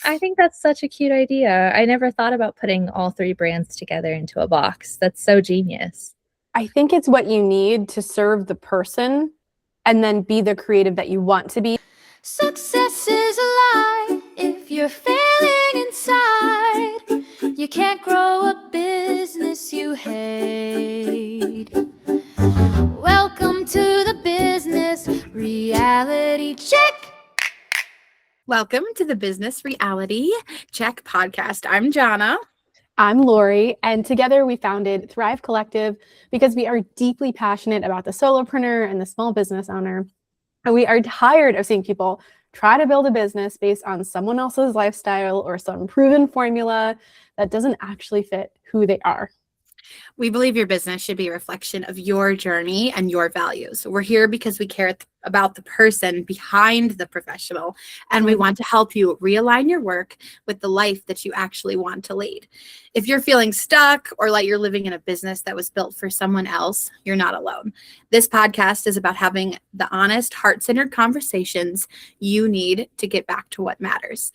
I think that's such a cute idea. I never thought about putting all three brands together into a box. That's so genius. I think it's what you need to serve the person and then be the creative that you want to be. Success is a lie if you're failing inside. You can't grow a business you hate. Welcome to the Business Reality Check. Welcome to the Business Reality Check podcast. I'm Jana. I'm Lori, and together we founded Thrive Collective because we are deeply passionate about the solopreneur and the small business owner. And we are tired of seeing people try to build a business based on someone else's lifestyle or some proven formula that doesn't actually fit who they are. We believe your business should be a reflection of your journey and your values. We're here because we care about the person behind the professional, and we want to help you realign your work with the life that you actually want to lead. If you're feeling stuck or like you're living in a business that was built for someone else, you're not alone. This podcast is about having the honest, heart-centered conversations you need to get back to what matters.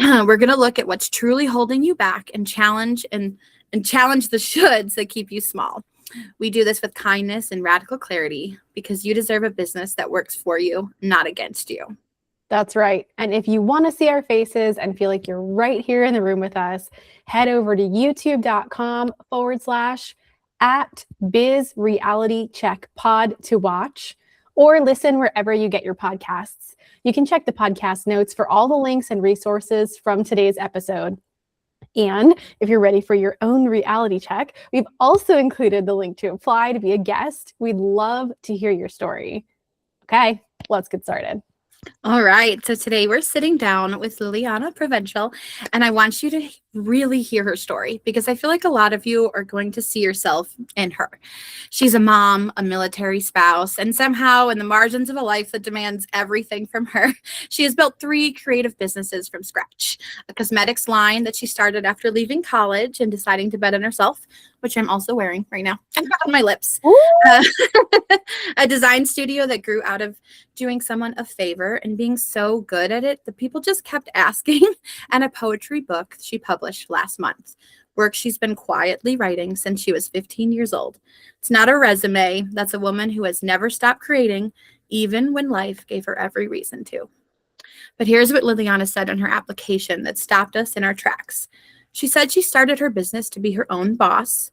We're going to look at what's truly holding you back and challenge the shoulds that keep you small. We do this with kindness and radical clarity because you deserve a business that works for you, not against you. That's right. And if you want to see our faces and feel like you're right here in the room with us, head over to youtube.com/@bizrealitycheckpod to watch, or listen wherever you get your podcasts. You can check the podcast notes for all the links and resources from today's episode. And if you're ready for your own reality check, we've also included the link to apply to be a guest. We'd love to hear your story. Okay, let's get started. All right. So today we're sitting down with Liliana Provencial, and I want you to really hear her story because I feel like a lot of you are going to see yourself in her. She's a mom, a military spouse, and somehow in the margins of a life that demands everything from her, she has built 3 creative businesses from scratch. A cosmetics line that she started after leaving college and deciding to bet on herself, which I'm also wearing right now. I've got on my lips. A design studio that grew out of doing someone a favor and being so good at it that people just kept asking, and a poetry book she published last month. Work she's been quietly writing since she was 15 years old. It's not a resume. That's a woman who has never stopped creating, even when life gave her every reason to. But here's what Liliana said in her application that stopped us in our tracks. She said she started her business to be her own boss,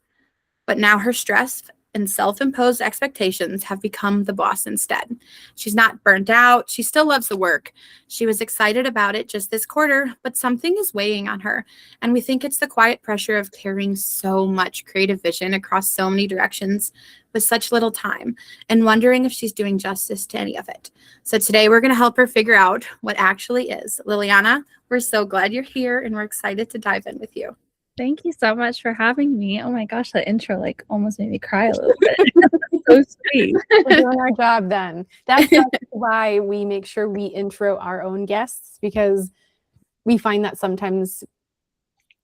but now her stress and self-imposed expectations have become the boss instead. She's not burnt out. She still loves the work. She was excited about it just this quarter, but something is weighing on her. And we think it's the quiet pressure of carrying so much creative vision across so many directions with such little time, and wondering if she's doing justice to any of it. So today we're going to help her figure out what actually is. Liliana, we're so glad you're here, and we're excited to dive in with you. Thank you so much for having me. Oh my gosh, that intro like almost made me cry a little bit. So sweet. We're doing our job then. That's why we make sure we intro our own guests, because we find that sometimes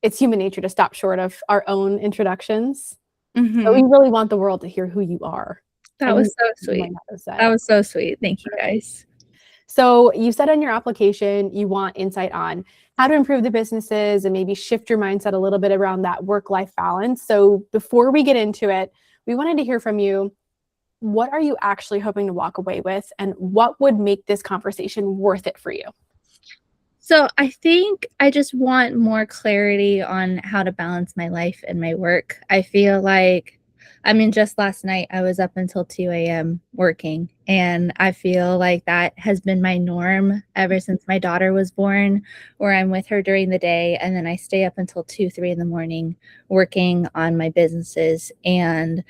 it's human nature to stop short of our own introductions. Mm-hmm. But we really want the world to hear who you are. That was so sweet. That was so sweet. Thank you guys. So you said on your application you want insight on how to improve the businesses and maybe shift your mindset a little bit around that work-life balance. So before we get into it, we wanted to hear from you. What are you actually hoping to walk away with, and what would make this conversation worth it for you? So I think I just want more clarity on how to balance my life and my work. I feel like, just last night I was up until 2 a.m. working, and I feel like that has been my norm ever since my daughter was born, where I'm with her during the day and then I stay up until 2, 3 in the morning working on my businesses. And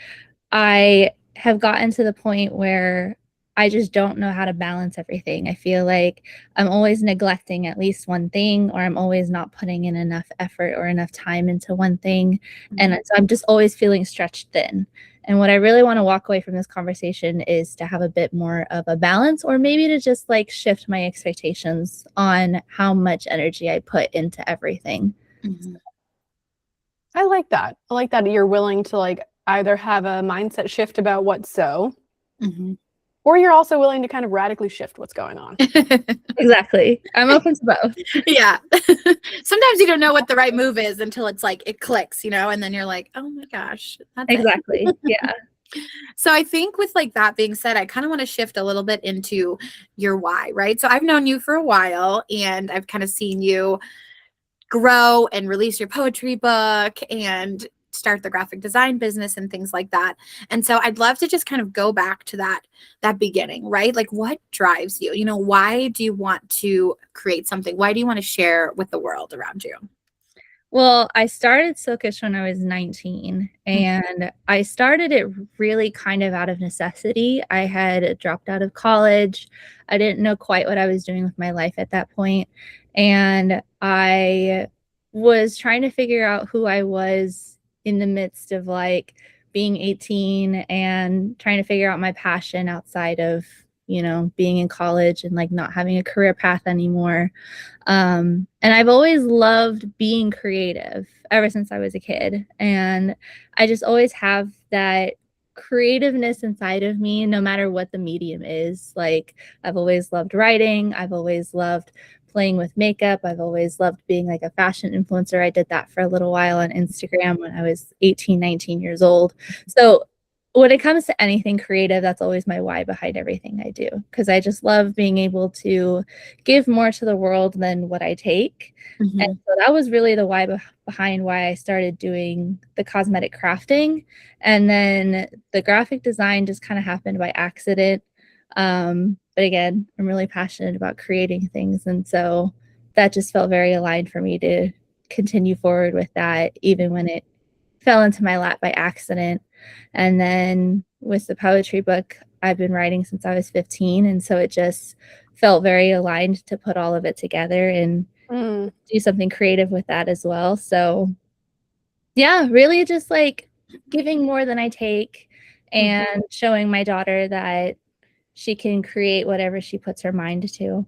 I have gotten to the point where I just don't know how to balance everything. I feel like I'm always neglecting at least one thing, or I'm always not putting in enough effort or enough time into one thing. And so I'm just always feeling stretched thin. And what I really want to walk away from this conversation is to have a bit more of a balance, or maybe to just like shift my expectations on how much energy I put into everything. Mm-hmm. I like that. I like that you're willing to like either have a mindset shift about what's so, mm-hmm. Or you're also willing to kind of radically shift what's going on. Exactly. I'm open to both. Yeah. Sometimes you don't know what the right move is until it's like it clicks, and then you're like, oh my gosh, that's it. Exactly. Yeah. So I think with like that being said, I kind of want to shift a little bit into your why, right? So I've known you for a while and I've kind of seen you grow and release your poetry book and start the graphic design business and things like that. And so I'd love to just kind of go back to that beginning, right? Like what drives you? Why do you want to create something? Why do you want to share with the world around you? Well, I started Silkish when I was 19, and I started it really kind of out of necessity. I had dropped out of college. I didn't know quite what I was doing with my life at that point, and I was trying to figure out who I was in the midst of like being 18 and trying to figure out my passion outside of, being in college and like not having a career path anymore. And I've always loved being creative ever since I was a kid. And I just always have that creativeness inside of me, no matter what the medium is. Like, I've always loved writing. I've always loved playing with makeup. I've always loved being like a fashion influencer. I did that for a little while on Instagram when I was 18, 19 years old. So when it comes to anything creative, that's always my why behind everything I do, because I just love being able to give more to the world than what I take. Mm-hmm. And so that was really the why behind why I started doing the cosmetic crafting. And then the graphic design just kind of happened by accident. But again, I'm really passionate about creating things. And so that just felt very aligned for me to continue forward with that, even when it fell into my lap by accident. And then with the poetry book, I've been writing since I was 15. And so it just felt very aligned to put all of it together and do something creative with that as well. So yeah, really just like giving more than I take and showing my daughter that she can create whatever she puts her mind to.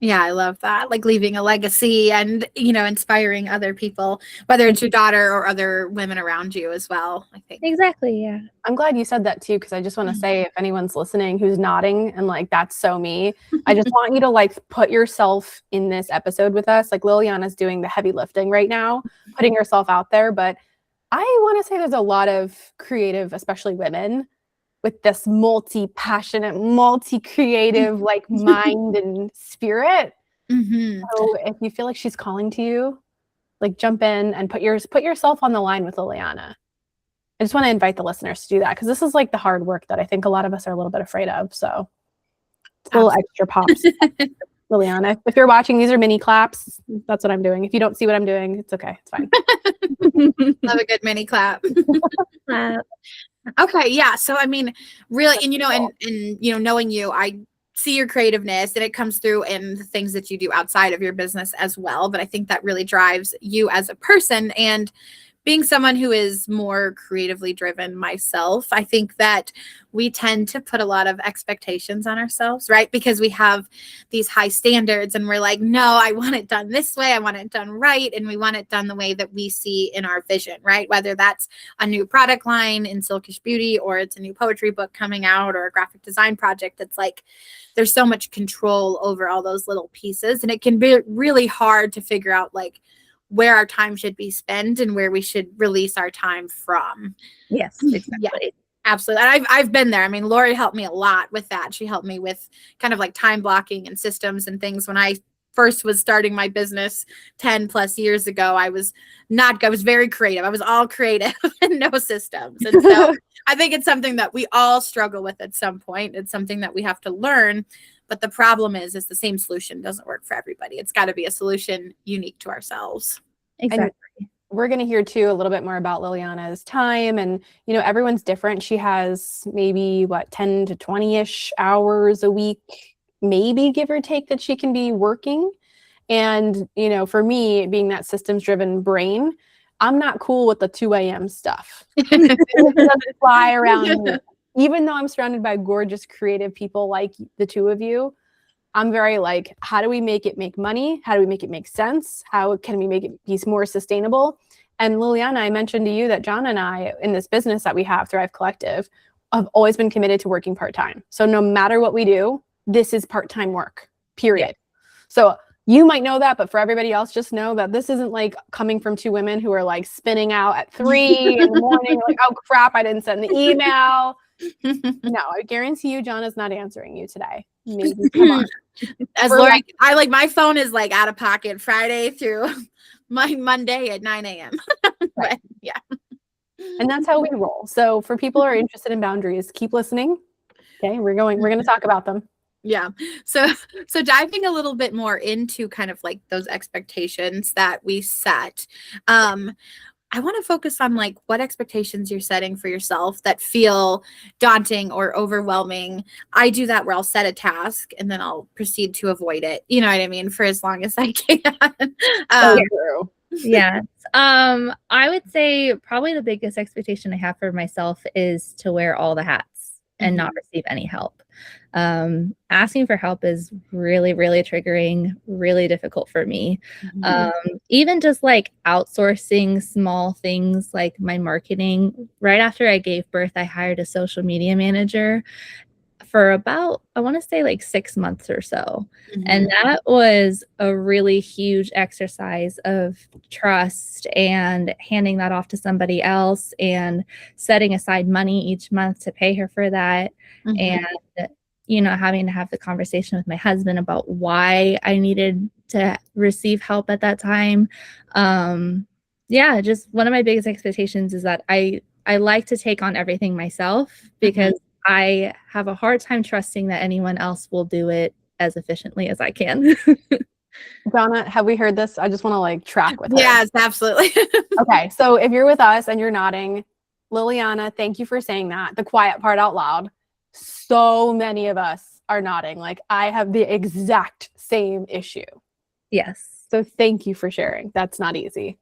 Yeah, I love that. Like leaving a legacy and, inspiring other people, whether it's your daughter or other women around you as well, I think. Exactly. Yeah. I'm glad you said that too, because I just want to say, if anyone's listening who's nodding and like, that's so me, I just want you to like put yourself in this episode with us. Like Liliana's doing the heavy lifting right now, putting herself out there. But I want to say there's a lot of creative, especially women, with this multi-passionate, multi-creative like mind and spirit. So if you feel like she's calling to you, like jump in and put yourself on the line with Liliana. I just want to invite the listeners to do that, because this is like the hard work that I think a lot of us are a little bit afraid of. So it's a little extra pops. Liliana, if you're watching, these are mini claps. That's what I'm doing. If you don't see what I'm doing, it's okay. It's fine. Love a good mini clap. Okay, yeah. So I mean, really, and knowing you, I see your creativeness and it comes through in the things that you do outside of your business as well. But I think that really drives you as a person. And being someone who is more creatively driven myself, I think that we tend to put a lot of expectations on ourselves, right? Because we have these high standards and we're like, no, I want it done this way. I want it done right. And we want it done the way that we see in our vision, right? Whether that's a new product line in Silkish Beauty, or it's a new poetry book coming out, or a graphic design project. It's like, there's so much control over all those little pieces. And it can be really hard to figure out like where our time should be spent and where we should release our time from. Yes, exactly. Yeah, absolutely. And I've been there. I mean, Lori helped me a lot with that. She helped me with kind of like time blocking and systems and things. When I first was starting my business 10 plus years ago, I was very creative. I was all creative and no systems. And so I think it's something that we all struggle with at some point. It's something that we have to learn. But the problem is the same solution doesn't work for everybody. It's got to be a solution unique to ourselves. Exactly. And we're going to hear too a little bit more about Liliana's time, and everyone's different. She has maybe 10 to 20-ish hours a week, maybe give or take, that she can be working. And for me, being that systems driven brain, I'm not cool with the 2 a.m. stuff. It doesn't fly around me. Even though I'm surrounded by gorgeous, creative people like the two of you, I'm very like, how do we make it make money? How do we make it make sense? How can we make it be more sustainable? And Liliana, I mentioned to you that John and I, in this business that we have, Thrive Collective, have always been committed to working part-time. So no matter what we do, this is part-time work, period. So you might know that, but for everybody else, just know that this isn't like coming from two women who are like spinning out at 3 in the morning, like, oh crap, I didn't send the email. No, I guarantee you, John is not answering you today. Maybe come on. As Lori, my phone is like out of pocket Friday through my Monday at 9 a.m. But yeah. And that's how we roll. So for people who are interested in boundaries, keep listening. Okay, we're going to talk about them. Yeah. So diving a little bit more into kind of like those expectations that we set. I want to focus on like what expectations you're setting for yourself that feel daunting or overwhelming. I do that where I'll set a task and then I'll proceed to avoid it. You know what I mean? For as long as I can. True. Yes. I would say probably the biggest expectation I have for myself is to wear all the hats and not receive any help. Asking for help is really, really triggering, really difficult for me. Even just like outsourcing small things like my marketing. Right after I gave birth, I hired a social media manager for about, I want to say like 6 months or so. And that was a really huge exercise of trust and handing that off to somebody else and setting aside money each month to pay her for that. And, you know, having to have the conversation with my husband about why I needed to receive help at that time. Yeah, just one of my biggest expectations is that I like to take on everything myself because I have a hard time trusting that anyone else will do it as efficiently as I can. Donna, have we heard this? I just want to like track with her. Yes, absolutely. Okay, so if you're with us and you're nodding, Liliana, thank you for saying that. The quiet part out loud. So many of us are nodding. Like I have the exact same issue. Yes. So thank you for sharing. That's not easy.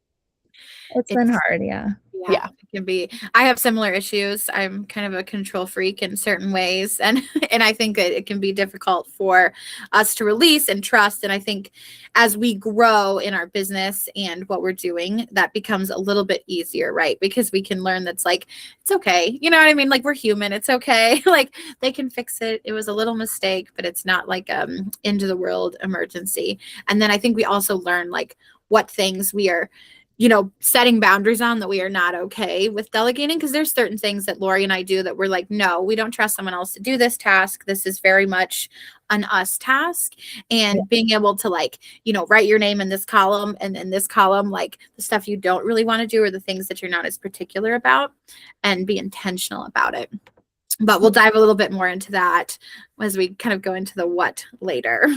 It's been hard, yeah. Yeah, it can be. I have similar issues. I'm kind of a control freak in certain ways, and I think it can be difficult for us to release and trust. And I think as we grow in our business and what we're doing, that becomes a little bit easier, right? Because we can learn that's like, it's okay. You know what I mean? Like we're human. It's okay. Like they can fix it. It was a little mistake, but it's not like end of the world emergency. And then I think we also learn like what things we are, you know, setting boundaries on that we are not okay with delegating, because there's certain things that Lori and I do that we're like, no, we don't trust someone else to do this task. This is very much an us task. And being able to like, you know, write your name in this column and in this column, like the stuff you don't really want to do or the things that you're not as particular about, and be intentional about it. But we'll dive a little bit more into that as we kind of go into the what later.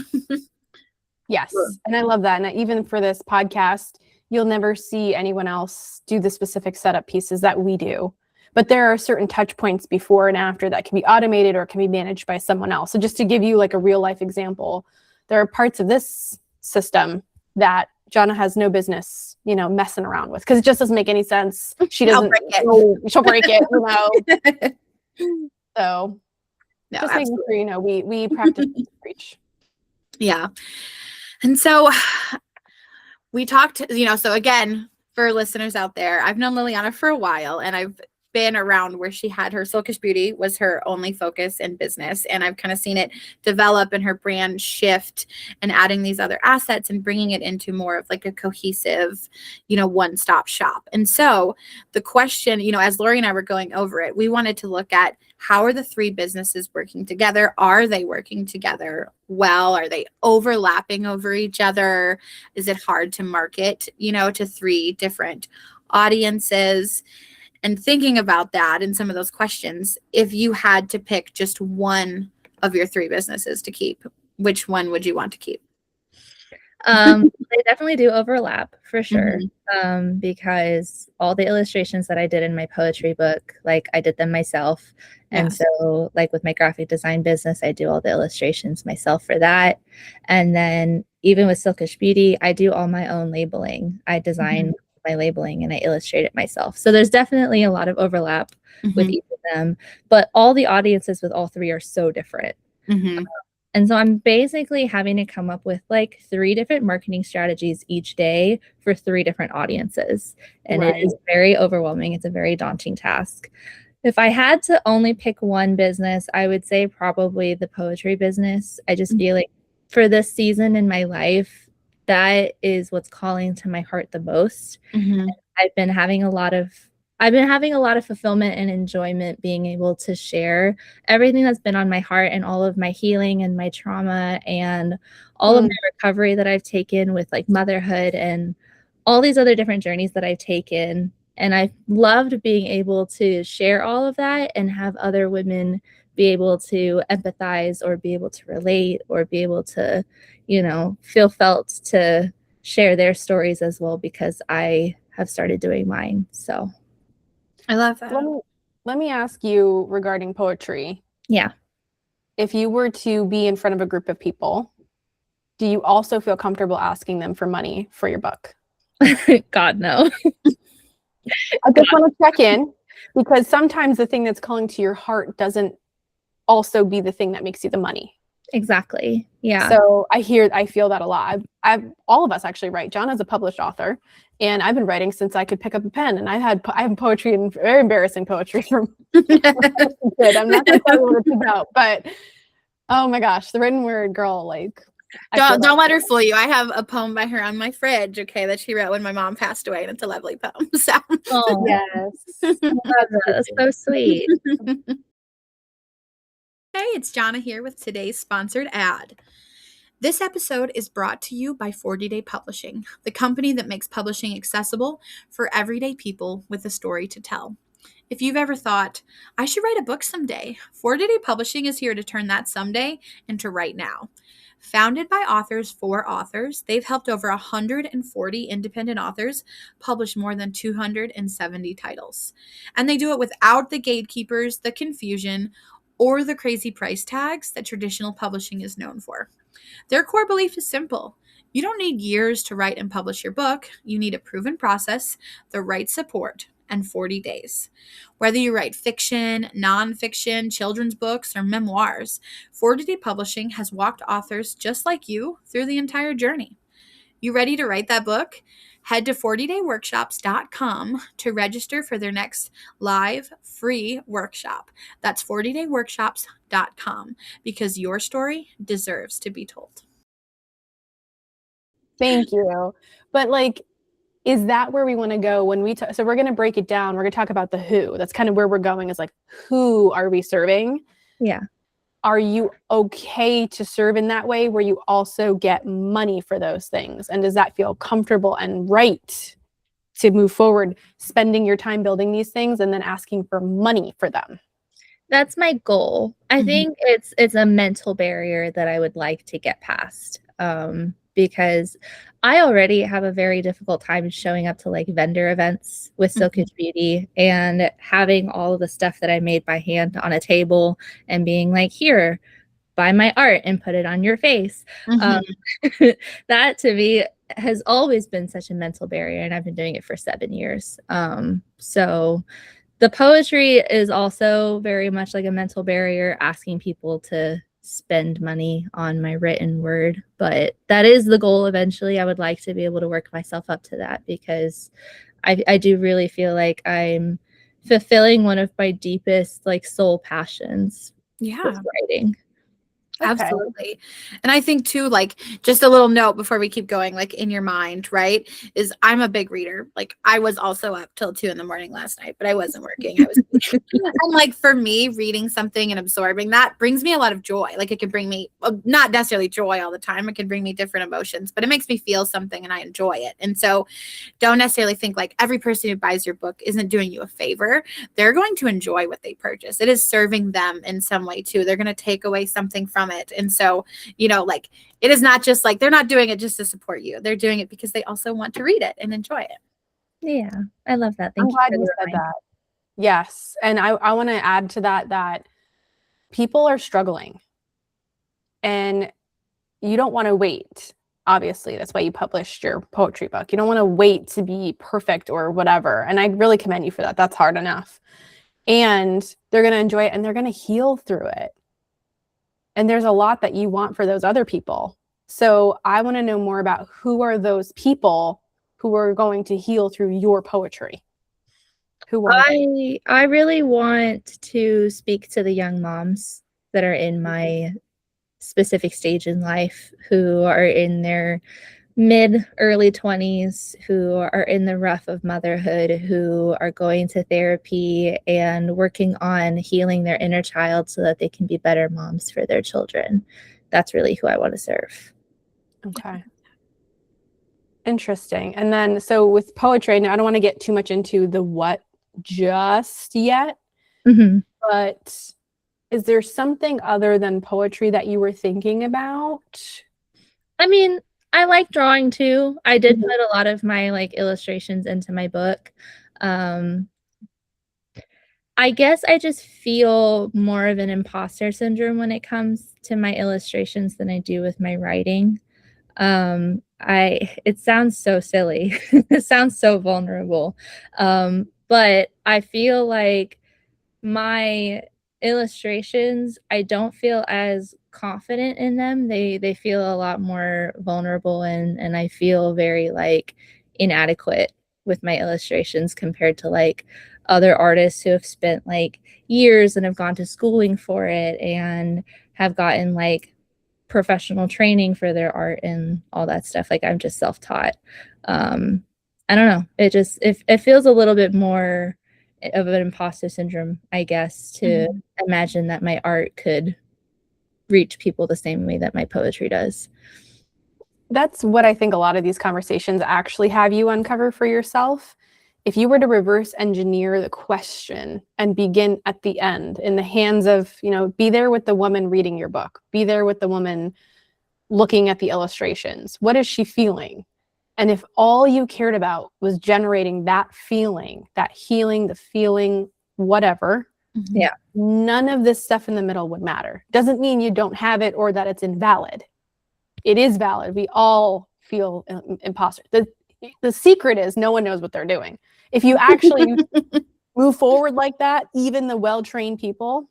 Yes. And I love that. And even for this podcast, you'll never see anyone else do the specific setup pieces that we do. But there are certain touch points before and after that can be automated or can be managed by someone else. So just to give you like a real life example, there are parts of this system that Jonna has no business, you know, messing around with because it just doesn't make any sense. She doesn't, she'll break it, you know. So no, just making sure, you know, we practice and preach. Yeah. And so we talked, you know, so again, for listeners out there, I've known Liliana for a while and I've been around where she had her Silkish Beauty was her only focus in business. And I've kind of seen it develop and her brand shift and adding these other assets and bringing it into more of like a cohesive, you know, one-stop shop. And so the question, you know, as Lori and I were going over it, we wanted to look at how are the three businesses working together? Are they working together well? Are they overlapping over each other? Is it hard to market, you know, to three different audiences? And thinking about that and some of those questions, if you had to pick just one of your three businesses to keep, which one would you want to keep? They definitely do overlap for sure. Because all the illustrations that I did in my poetry book, like I did them myself. And so like with my graphic design business, I do all the illustrations myself for that. And then even with Silkish Beauty, I do all my own labeling. I design my labeling and I illustrate it myself. So there's definitely a lot of overlap with each of them, but all the audiences with all three are so different. And so I'm basically having to come up with like 3 different marketing strategies each day for 3 different audiences. And it is very overwhelming. It's a very daunting task. If I had to only pick one business, I would say probably the poetry business. I just feel like for this season in my life, that is what's calling to my heart the most. Mm-hmm. I've been having a lot of I've been having a lot of fulfillment and enjoyment being able to share everything that's been on my heart and all of my healing and my trauma and all of my recovery that I've taken with like motherhood and all these other different journeys that I've taken. And I've loved being able to share all of that and have other women be able to empathize or be able to relate or be able to, feel felt to share their stories as well because I have started doing mine. So I love that. Let me ask you regarding poetry. yeah. If you were to be in front of a group of people, do you also feel comfortable asking them for money for your book? God, no. I just want to check in because sometimes the thing that's calling to your heart doesn't also be the thing that makes you the money. Exactly. Yeah. So I feel that a lot. All of us actually write. John is a published author, and I've been writing since I could pick up a pen. And I have poetry and very embarrassing poetry from I'm not going to tell you what it's about, but oh my gosh, the written word girl, like. Don't let her fool you. I have a poem by her on my fridge, okay, that she wrote when my mom passed away, and it's a lovely poem. So Oh, yes, that's so sweet. Hey, it's Jonna here with today's sponsored ad. This episode is brought to you by 40 Day Publishing, the company that makes publishing accessible for everyday people with a story to tell. If you've ever thought, I should write a book someday, 40 Day Publishing is here to turn that someday into right now. Founded by authors for authors, they've helped over 140 independent authors publish more than 270 titles. And they do it without the gatekeepers, the confusion, or the crazy price tags that traditional publishing is known for. Their core belief is simple. You don't need years to write and publish your book. You need a proven process, the right support, and 40 days. Whether you write fiction, nonfiction, children's books, or memoirs, 40 Day Publishing has walked authors just like you through the entire journey. You ready to write that book? Head to 40dayworkshops.com to register for their next live free workshop. That's 40dayworkshops.com because your story deserves to be told. Thank you. But like, is that where we want to go when we so we're going to break it down. We're going to talk about the who. That's kind of where we're going, is like, who are we serving? Yeah. Are you okay to serve in that way where you also get money for those things? And does that feel comfortable and right to move forward, spending your time building these things and then asking for money for them? That's my goal. I think it's a mental barrier that I would like to get past. Because I already have a very difficult time showing up to like vendor events with Silkage Beauty and having all of the stuff that I made by hand on a table and being like, here, buy my art and put it on your face. That to me has always been such a mental barrier, and I've been doing it for 7 years. So the poetry is also very much like a mental barrier, asking people to spend money on my written word. But that is the goal eventually. I would like to be able to work myself up to that because I do really feel like I'm fulfilling one of my deepest like soul passions with writing. Okay. Absolutely. And I think too, like, just a little note before we keep going, like in your mind, right, is I'm a big reader. Like I was also up till 2 a.m. last night, but I wasn't working. I was and like for me, reading something and absorbing that brings me a lot of joy. Like it can bring me not necessarily joy all the time. It can bring me different emotions, but it makes me feel something and I enjoy it. And so don't necessarily think like every person who buys your book isn't doing you a favor. They're going to enjoy what they purchase. It is serving them in some way too. They're going to take away something from it. And so, like it is not just like they're not doing it just to support you. They're doing it because they also want to read it and enjoy it. Yeah, I love that. I'm glad you said that. Yes. And I want to add to that people are struggling and you don't want to wait. Obviously, that's why you published your poetry book. You don't want to wait to be perfect or whatever. And I really commend you for that. That's hard enough. And they're going to enjoy it and they're going to heal through it. And there's a lot that you want for those other people. So I want to know more about who are those people who are going to heal through your poetry. Who won't? I really want to speak to the young moms that are in my specific stage in life, who are in their mid early 20s, who are in the rough of motherhood, who are going to therapy and working on healing their inner child so that they can be better moms for their children. That's really who I want to serve. Okay. Interesting. And then, so with poetry, now I don't want to get too much into the what just yet, Mm-hmm. but is there something other than poetry that you were thinking about? I mean, I like drawing too. I did Mhm. put a lot of my like illustrations into my book. Um, I guess I just feel more of an imposter syndrome when it comes to my illustrations than I do with my writing. It sounds so silly. It sounds so vulnerable. But I feel like my illustrations, I don't feel as confident in them. They feel a lot more vulnerable, and I feel very like inadequate with my illustrations compared to like other artists who have spent like years and have gone to schooling for it and have gotten like professional training for their art and all that stuff. Like I'm just self-taught. I don't know. It feels a little bit more of an imposter syndrome, I guess, to imagine that my art could reach people the same way that my poetry does. That's what I think a lot of these conversations actually have you uncover for yourself. If you were to reverse engineer the question and begin at the end in the hands of, be there with the woman reading your book, be there with the woman looking at the illustrations. What is she feeling? And if all you cared about was generating that feeling, that healing, the feeling, whatever, Yeah, none of this stuff in the middle would matter. Doesn't mean you don't have it or that it's invalid. It is valid. We all feel imposter. The secret is no one knows what they're doing. If you actually move forward like that, even the well-trained people,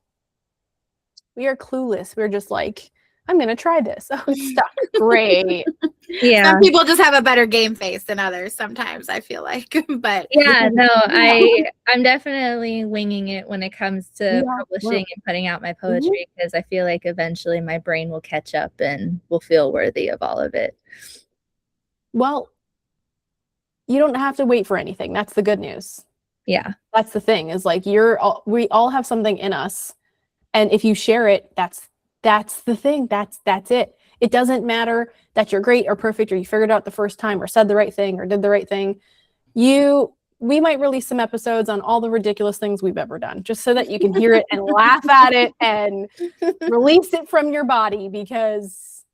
we are clueless. We're just like, I'm going to try this. Oh, it's stuck. Great. yeah, Some people just have a better game face than others sometimes, I feel like. But yeah. No, I'm definitely winging it when it comes to publishing and putting out my poetry, because I feel like eventually my brain will catch up and will feel worthy of all of it. Well, you don't have to wait for anything. That's the good news. Yeah, That's the thing, is like we all have something in us. And if you share it, that's the thing. That's it. It doesn't matter that you're great or perfect or you figured it out the first time or said the right thing or did the right thing. We might release some episodes on all the ridiculous things we've ever done, just so that you can hear it and laugh at it and release it from your body, because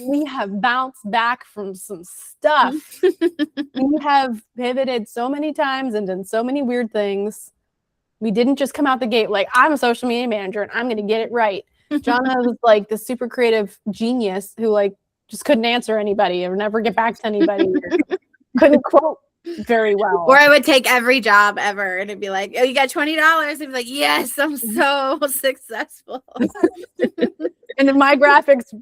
we have bounced back from some stuff. We have pivoted so many times and done so many weird things. We didn't just come out the gate like, I'm a social media manager and I'm going to get it right. Jonna was like the super creative genius who like just couldn't answer anybody or never get back to anybody or couldn't quote very well. Or I would take every job ever and it'd be like, oh, you got $20. I'd be like, yes, I'm so successful. And then my graphics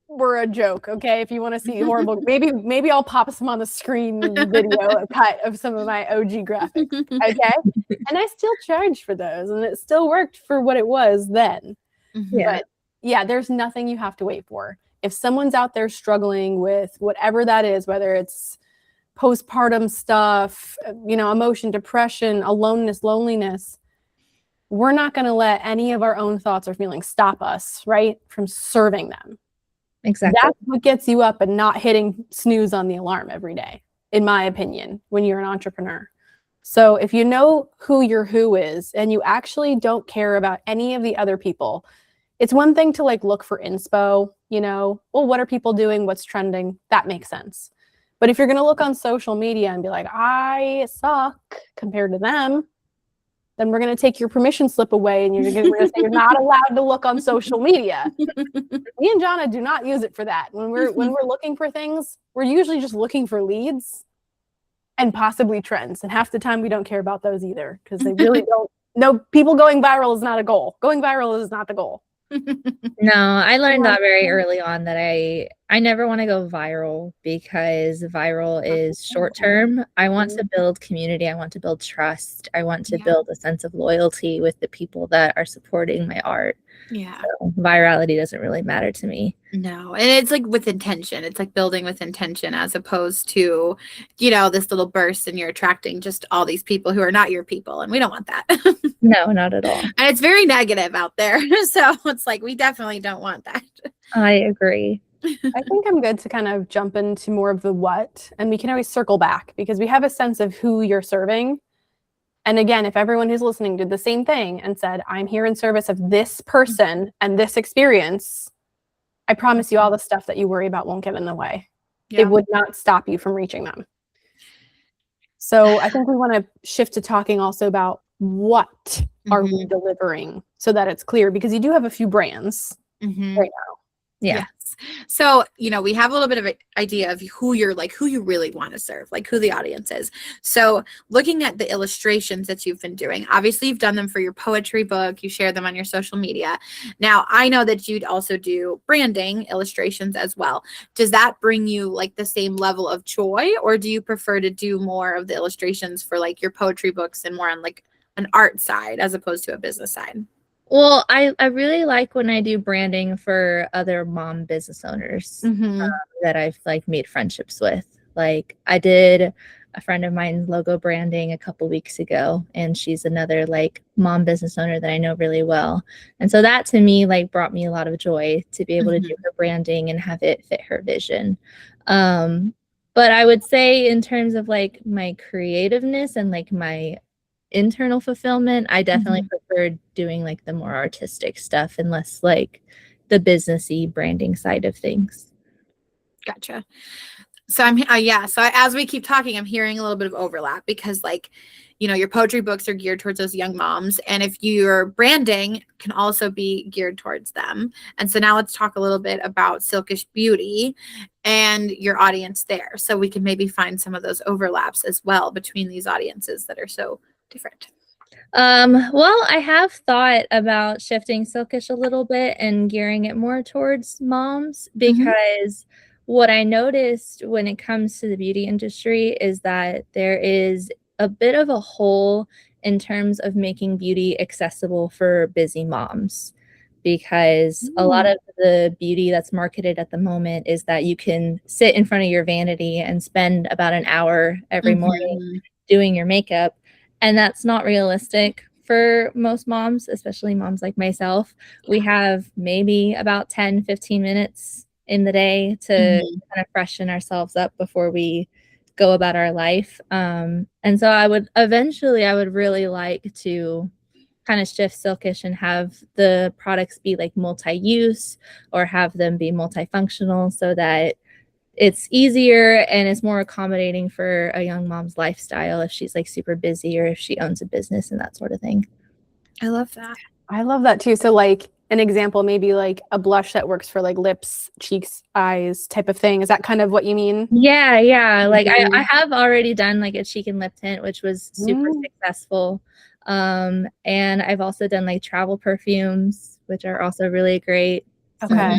were a joke. Okay. If you want to see horrible, maybe I'll pop some on the screen video, a cut of some of my OG graphics. Okay. And I still charged for those and it still worked for what it was then. yeah, But yeah, there's nothing you have to wait for. If someone's out there struggling with whatever that is, whether it's postpartum stuff, emotion, depression, aloneness, loneliness, we're not going to let any of our own thoughts or feelings stop us, right, from serving them. exactly. That's what gets you up and not hitting snooze on the alarm every day, in my opinion, when you're an entrepreneur. So if you know who your who is and you actually don't care about any of the other people, it's one thing to like look for inspo, well, what are people doing? What's trending? That makes sense. But if you're going to look on social media and be like, I suck compared to them, then we're going to take your permission slip away and we're going to say you're not allowed to look on social media. Me and Jonna do not use it for that. When we're looking for things, we're usually just looking for leads and possibly trends. And half the time we don't care about those either, because they really don't. No, people going viral is not a goal. Going viral is not the goal. No, I learned that very early on that I never want to go viral because viral is short term. I want to build community. I want to build trust. I want to Yeah. build a sense of loyalty with the people that are supporting my art. Yeah. So virality doesn't really matter to me. No. And it's like with intention. It's like building with intention as opposed to, this little burst and you're attracting just all these people who are not your people. And we don't want that. No, not at all. And it's very negative out there. So it's like, we definitely don't want that. I agree. I think I'm good to kind of jump into more of the what, and we can always circle back because we have a sense of who you're serving. And again, if everyone who's listening did the same thing and said, I'm here in service of this person and this experience, I promise you all the stuff that you worry about won't get in the way. Yeah. It would not stop you from reaching them. So I think we want to shift to talking also about what are we delivering so that it's clear, because you do have a few brands right now. Yeah. Yes. So, we have a little bit of an idea of who you really want to serve, like who the audience is. So looking at the illustrations that you've been doing, obviously you've done them for your poetry book, you share them on your social media. Now, I know that you'd also do branding illustrations as well. Does that bring you like the same level of joy, or do you prefer to do more of the illustrations for like your poetry books and more on like an art side as opposed to a business side? Well, I really like when I do branding for other mom business owners that I've like made friendships with. Like I did a friend of mine's logo branding a couple weeks ago, and she's another like mom business owner that I know really well. And so that to me like brought me a lot of joy to be able to do her branding and have it fit her vision. But I would say in terms of like my creativeness and like my internal fulfillment, I definitely prefer doing like the more artistic stuff and less like the businessy branding side of things. Gotcha. So so as we keep talking, I'm hearing a little bit of overlap because like, your poetry books are geared towards those young moms. And if your branding can also be geared towards them. And so now let's talk a little bit about Silkish Beauty and your audience there. So we can maybe find some of those overlaps as well between these audiences that are so different. Well, I have thought about shifting Silkish a little bit and gearing it more towards moms because what I noticed when it comes to the beauty industry is that there is a bit of a hole in terms of making beauty accessible for busy moms, because a lot of the beauty that's marketed at the moment is that you can sit in front of your vanity and spend about an hour every morning doing your makeup. And that's not realistic for most moms, especially moms like myself. We have maybe about 10, 15 minutes in the day to kind of freshen ourselves up before we go about our life. And so I would really like to kind of shift Silkish and have the products be like multi-use or have them be multifunctional so that it's easier and it's more accommodating for a young mom's lifestyle if she's like super busy or if she owns a business and that sort of thing. I love that. I love that too. So like an example, maybe like a blush that works for like lips, cheeks, eyes type of thing. Is that kind of what you mean? Yeah. Like I have already done like a cheek and lip tint, which was super successful. And I've also done like travel perfumes, which are also really great. Okay.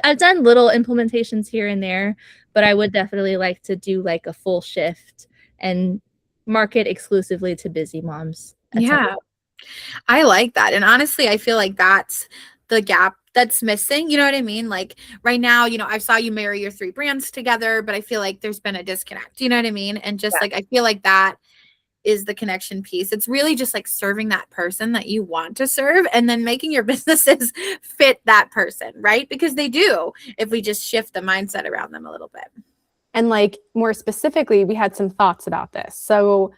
I've done little implementations here and there, but I would definitely like to do like a full shift and market exclusively to busy moms. Yeah, I like that. And honestly, I feel like that's the gap that's missing. You know what I mean? Like right now, I saw you marry your 3 brands together, but I feel like there's been a disconnect. You know what I mean? And just like, I feel like that is the connection piece. It's really just like serving that person that you want to serve and then making your businesses fit that person, right? Because they do, if we just shift the mindset around them a little bit. And like more specifically, we had some thoughts about this. So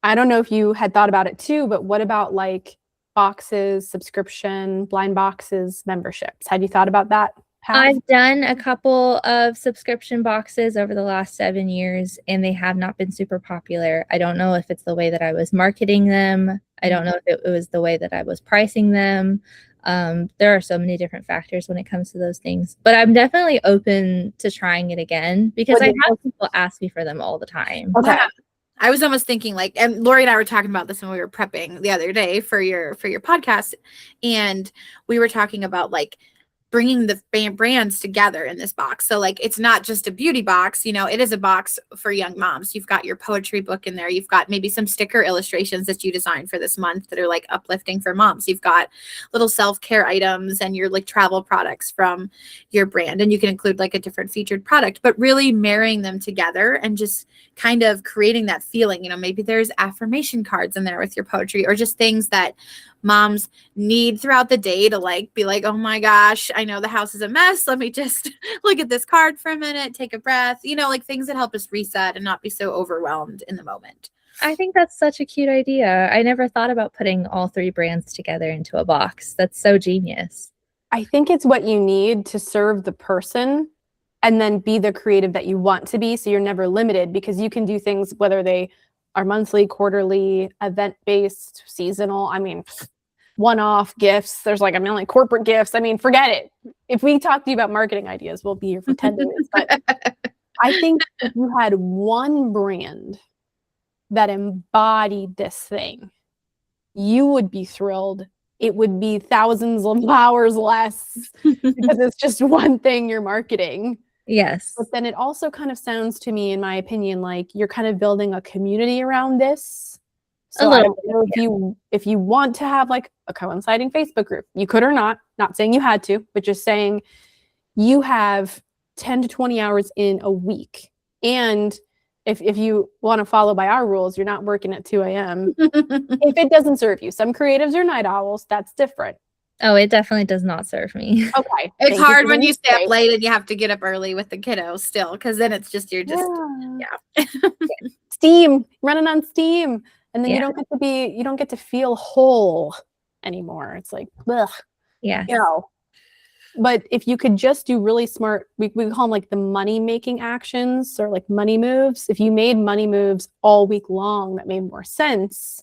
I don't know if you had thought about it too, but what about like boxes, subscription, blind boxes, memberships? Had you thought about that? I've done a couple of subscription boxes over the last 7 years, and they have not been super popular. I don't know if it's the way that I was marketing them. I don't know if it was the way that I was pricing them. There are so many different factors when it comes to those things, but I'm definitely open to trying it again because I have people ask me for them all the time. Okay. I was almost thinking like, and Lori and I were talking about this when we were prepping the other day for your podcast, and we were talking about like bringing the brands together in this box. So like it's not just a beauty box, you know, it is a box for young moms. You've got your poetry book in there. You've got maybe some sticker illustrations that you designed for this month that are like uplifting for moms. You've got little self-care items and your like travel products from your brand, and you can include like a different featured product, but really marrying them together and just kind of creating that feeling. You know, maybe there's affirmation cards in there with your poetry, or just things that moms need throughout the day to like be like, oh my gosh, I know the house is a mess, let me just look at this card for a minute, take a breath, you know, like things that help us reset and not be so overwhelmed in the moment. I think that's such a cute idea. I never thought about putting all 3 brands together into a box. That's so genius. I think it's what you need to serve the person and then be the creative that you want to be, so you're never limited, because you can do things whether they are monthly, quarterly, event-based, seasonal. I mean, one-off gifts. There's like a million corporate gifts. I mean, forget it. If we talk to you about marketing ideas, we'll be here for 10 minutes. But I think if you had one brand that embodied this thing, you would be thrilled. It would be thousands of hours less because it's just one thing you're marketing. Yes. But then it also kind of sounds to me, in my opinion, like you're kind of building a community around this. So I don't know if you want to have like a coinciding Facebook group. You could or not saying you had to, but just saying you have 10 to 20 hours in a week. And if you want to follow by our rules, you're not working at 2 a.m. if it doesn't serve you. Some creatives are night owls. That's different. Oh, it definitely does not serve me. Okay. It's hard when you stay up late and you have to get up early with the kiddo still, because then it's just, Steam, running on steam. And then you don't get to feel whole anymore. It's like, ugh. Yeah. You know. But if you could just do really smart, we call them like the money making actions or like money moves. If you made money moves all week long that made more sense,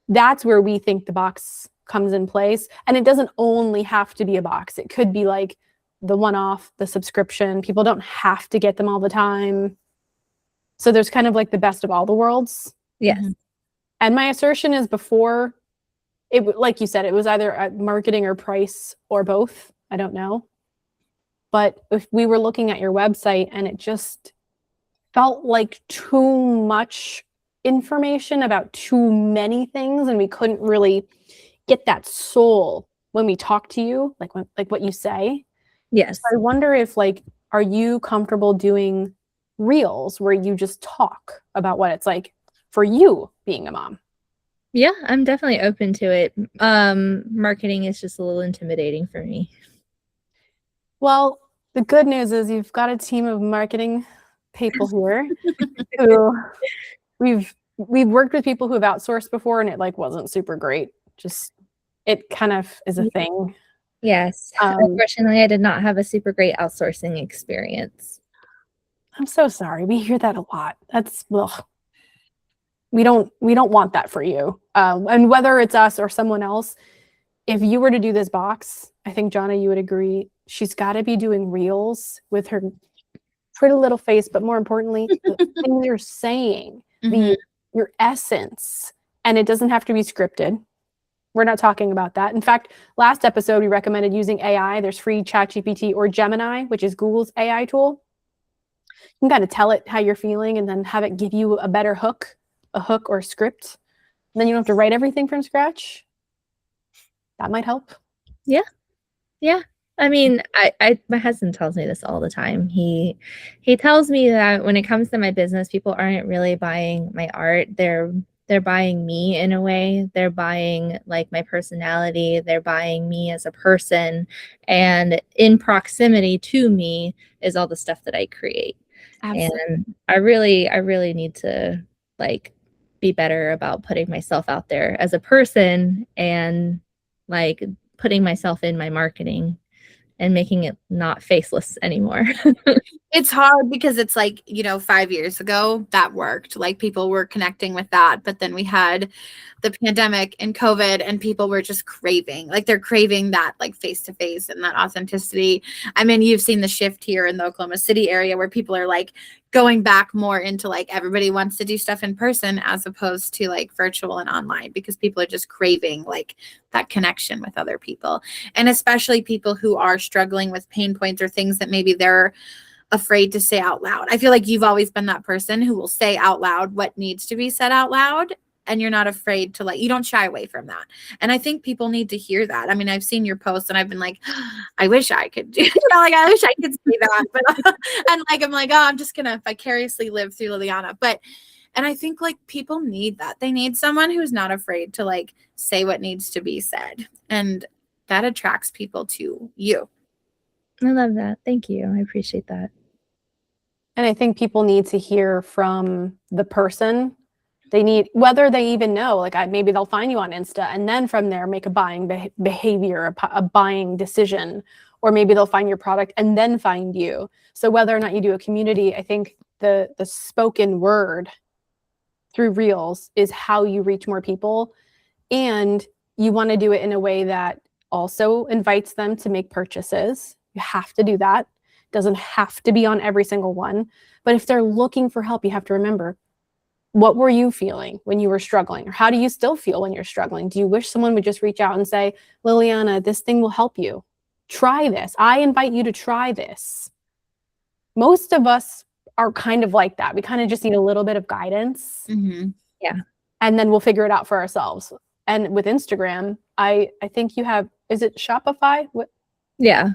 that's where we think the box comes in place. And it doesn't only have to be a box. It could be like the one-off, the subscription. People don't have to get them all the time. So there's kind of like the best of all the worlds. Yes. And my assertion is before, it, like you said, it was either marketing or price or both. I don't know. But if we were looking at your website and it just felt like too much information about too many things, and we couldn't really get that soul when we talk to you, like what you say. Yes. So I wonder if are you comfortable doing reels where you just talk about what it's like for you being a mom? Yeah, I'm definitely open to it. Marketing is just a little intimidating for me. Well, the good news is you've got a team of marketing people here who we've worked with people who have outsourced before, and it wasn't super great. Just it kind of is a thing. Yes. Unfortunately, I did not have a super great outsourcing experience. I'm so sorry. We hear that a lot. That's we don't want that for you. And whether it's us or someone else, if you were to do this box, I think Jonna, you would agree, she's got to be doing reels with her pretty little face, but more importantly, the things you're saying, your essence, and it doesn't have to be scripted. We're not talking about that. In fact, last episode, we recommended using AI. There's free ChatGPT or Gemini, which is Google's AI tool. You can kind of tell it how you're feeling and then have it give you a better hook or script. And then you don't have to write everything from scratch. That might help. Yeah. Yeah. I mean, I my husband tells me this all the time. He tells me that when it comes to my business, people aren't really buying my art. They're buying me in a way. They're buying like my personality. They're buying me as a person. And in proximity to me is all the stuff that I create. Absolutely. And I really need to be better about putting myself out there as a person and putting myself in my marketing and making it not faceless anymore. It's hard because it's like, 5 years ago that worked. Like people were connecting with that. But then we had the pandemic and COVID and people were just craving, like they're craving that like face to face and that authenticity. I mean, you've seen the shift here in the Oklahoma City area where people are like going back more into like everybody wants to do stuff in person as opposed to like virtual and online because people are just craving like that connection with other people. And especially people who are struggling with pain points or things that maybe they're afraid to say out loud. I feel like you've always been that person who will say out loud what needs to be said out loud. And you're not afraid to like, you don't shy away from that. And I think people need to hear that. I mean, I've seen your posts and I've been like, I wish I could do, like, I wish I could say that. But, and like, I'm like, oh, I'm just going to vicariously live through Liliana. But, and I think like people need that. They need someone who's not afraid to like say what needs to be said. And that attracts people to you. I love that. Thank you. I appreciate that. And I think people need to hear from the person. They need, whether they even know, like maybe they'll find you on Insta and then from there make a buying behavior, a buying decision, or maybe they'll find your product and then find you. So whether or not you do a community, I think the spoken word through Reels is how you reach more people. And you want to do it in a way that also invites them to make purchases. You have to do that. Doesn't have to be on every single one. But if they're looking for help, you have to remember, what were you feeling when you were struggling? Or how do you still feel when you're struggling? Do you wish someone would just reach out and say, Liliana, this thing will help you. Try this. I invite you to try this. Most of us are kind of like that. We kind of just need a little bit of guidance. Mm-hmm. Yeah. And then we'll figure it out for ourselves. And with Instagram, I think you have, is it Shopify? What? Yeah.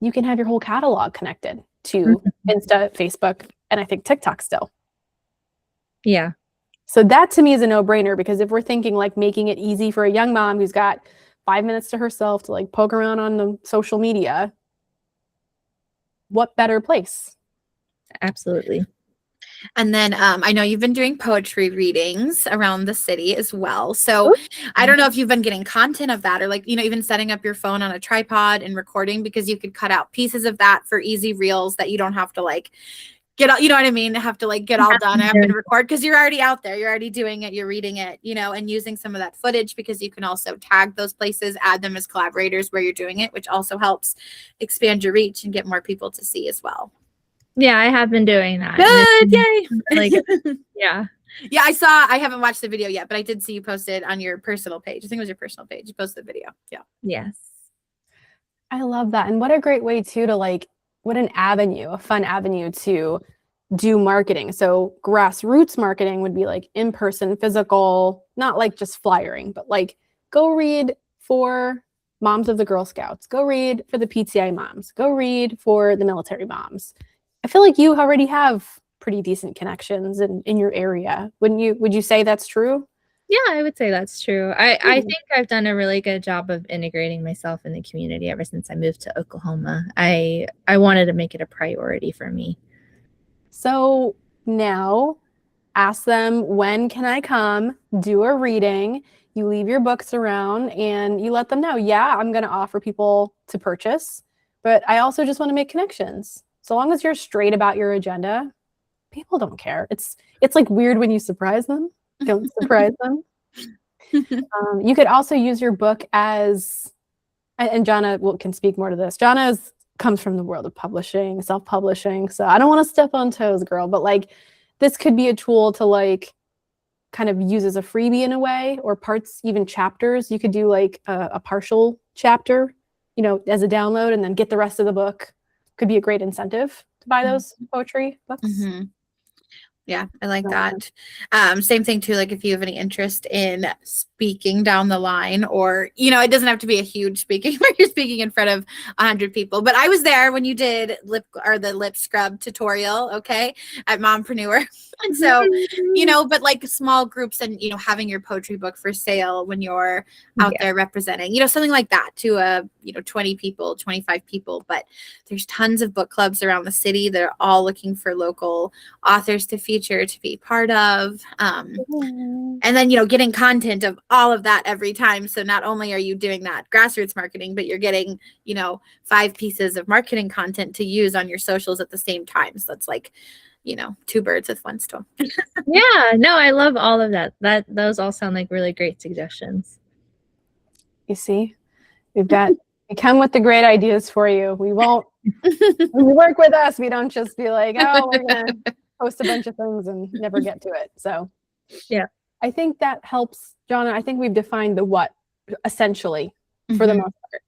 You can have your whole catalog connected to Insta, Facebook, and I think TikTok still. Yeah. So that to me is a no-brainer, because if we're thinking like making it easy for a young mom who's got 5 minutes to herself to like poke around on the social media, what better place? Absolutely. And then I know you've been doing poetry readings around the city as well. So I don't know if you've been getting content of that or like, even setting up your phone on a tripod and recording, because you could cut out pieces of that for easy reels that you don't have to like get all, you know what I mean? Have to like get all done up and record, because you're already out there. You're already doing it. You're reading it, and using some of that footage, because you can also tag those places, add them as collaborators where you're doing it, which also helps expand your reach and get more people to see as well. Yeah, I have been doing that. Good, yay. Like, yeah. Yeah, I haven't watched the video yet, but I did see you posted on your personal page. I think it was your personal page. You posted the video. Yeah. Yes. I love that. And what a great way too to like, what an avenue, a fun avenue to do marketing. So grassroots marketing would be like in-person, physical, not like just flyering, but like go read for moms of the Girl Scouts, go read for the PTA moms, go read for the military moms. I feel like you already have pretty decent connections in your area. Would you say that's true? Yeah, I would say that's true. I think I've done a really good job of integrating myself in the community ever since I moved to Oklahoma. I wanted to make it a priority for me. So now ask them, when can I come do a reading? You leave your books around and you let them know, yeah, I'm going to offer people to purchase, but I also just want to make connections. So long as you're straight about your agenda, people don't care. It's like weird when you surprise them. Don't surprise them. You could also use your book as, and Jana can speak more to this. Jana comes from the world of publishing, self-publishing. So I don't want to step on toes, girl, but like this could be a tool to like kind of use as a freebie in a way, or parts, even chapters. You could do like a partial chapter, as a download, and then get the rest of the book. Could be a great incentive to buy those poetry books. Mm-hmm. Yeah, I like that. Same thing too, like if you have any interest in speaking down the line, or, it doesn't have to be a huge speaking where you're speaking in front of 100 people. But I was there when you did the lip scrub tutorial, okay, at Mompreneur. And so, but like small groups and, having your poetry book for sale when you're out there representing, something like that to 20 people, 25 people. But there's tons of book clubs around the city that are all looking for local authors to feature teacher to be part of. And then, getting content of all of that every time. So not only are you doing that grassroots marketing, but you're getting, 5 pieces of marketing content to use on your socials at the same time. So that's like, 2 birds with 1 stone. Yeah, no, I love all of that. Those all sound like really great suggestions. You see, we come with the great ideas for you. We won't, when you work with us, we don't just be like, oh, we're going to post a bunch of things and never get to it. So yeah, I think that helps, Jonna. I think we've defined the what essentially for the most part.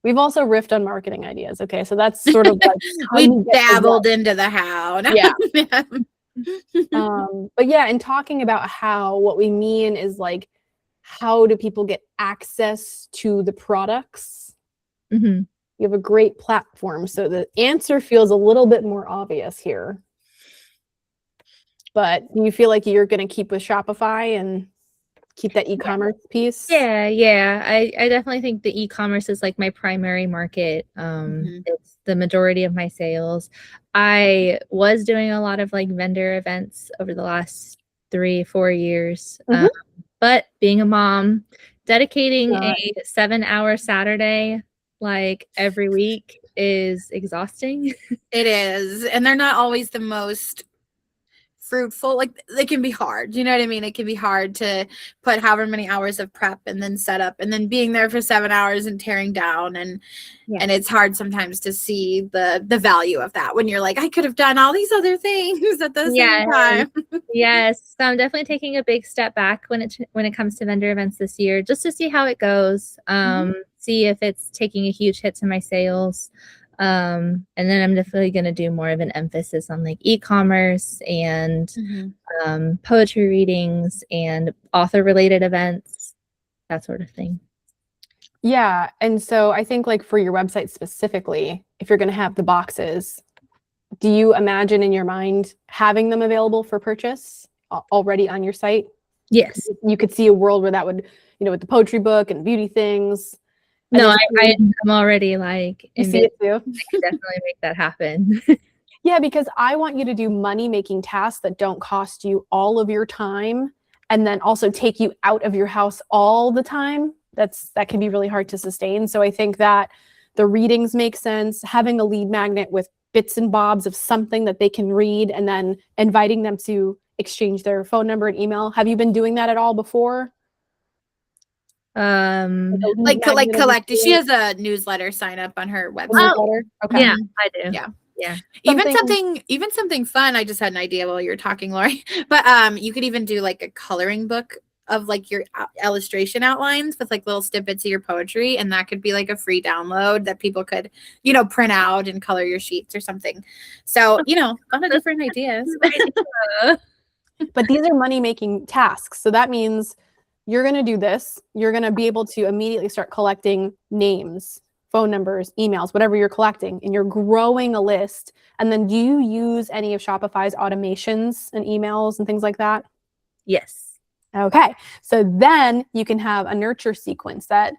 We've also riffed on marketing ideas. Okay. So that's sort of like, we dabbled into the how. Yeah. But yeah, in talking about how, what we mean is like, how do people get access to the products? You have a great platform. So the answer feels a little bit more obvious here. But do you feel like you're going to keep with Shopify and keep that e-commerce piece? Yeah. I definitely think the e-commerce is like my primary market. It's the majority of my sales. I was doing a lot of like vendor events over the last 3-4 years. But being a mom, dedicating a 7-hour Saturday like every week is exhausting. It is. And they're not always the most fruitful. Like, they can be hard. You know what I mean? It can be hard to put however many hours of prep and then set up and then being there for 7 hours and tearing down. And it's hard sometimes to see the value of that when you're like, I could have done all these other things at the same time. Yes. So I'm definitely taking a big step back when it comes to vendor events this year, just to see how it goes. See if it's taking a huge hit to my sales. And then I'm definitely going to do more of an emphasis on like e-commerce and poetry readings and author related events, that sort of thing. Yeah. And so I think like for your website specifically, if you're going to have the boxes, do you imagine in your mind having them available for purchase already on your site? Yes. You could see a world where that would, with the poetry book and beauty things. No, I'm already like, you see it too. I can definitely make that happen. Yeah, because I want you to do money-making tasks that don't cost you all of your time and then also take you out of your house all the time. That can be really hard to sustain. So I think that the readings make sense. Having a lead magnet with bits and bobs of something that they can read and then inviting them to exchange their phone number and email. Have you been doing that at all before? Like collect. She has a newsletter sign up on her website. Okay. Yeah, I do. Yeah. Even something fun. I just had an idea while you were talking, Lori. But you could even do like a coloring book of like your illustration outlines with like little snippets of your poetry, and that could be like a free download that people could, print out and color your sheets or something. So, a lot of different ideas. But these are money-making tasks. So that means you're going to do this. You're going to be able to immediately start collecting names, phone numbers, emails, whatever you're collecting, and you're growing a list. And then do you use any of Shopify's automations and emails and things like that? Yes. Okay. So then you can have a nurture sequence that,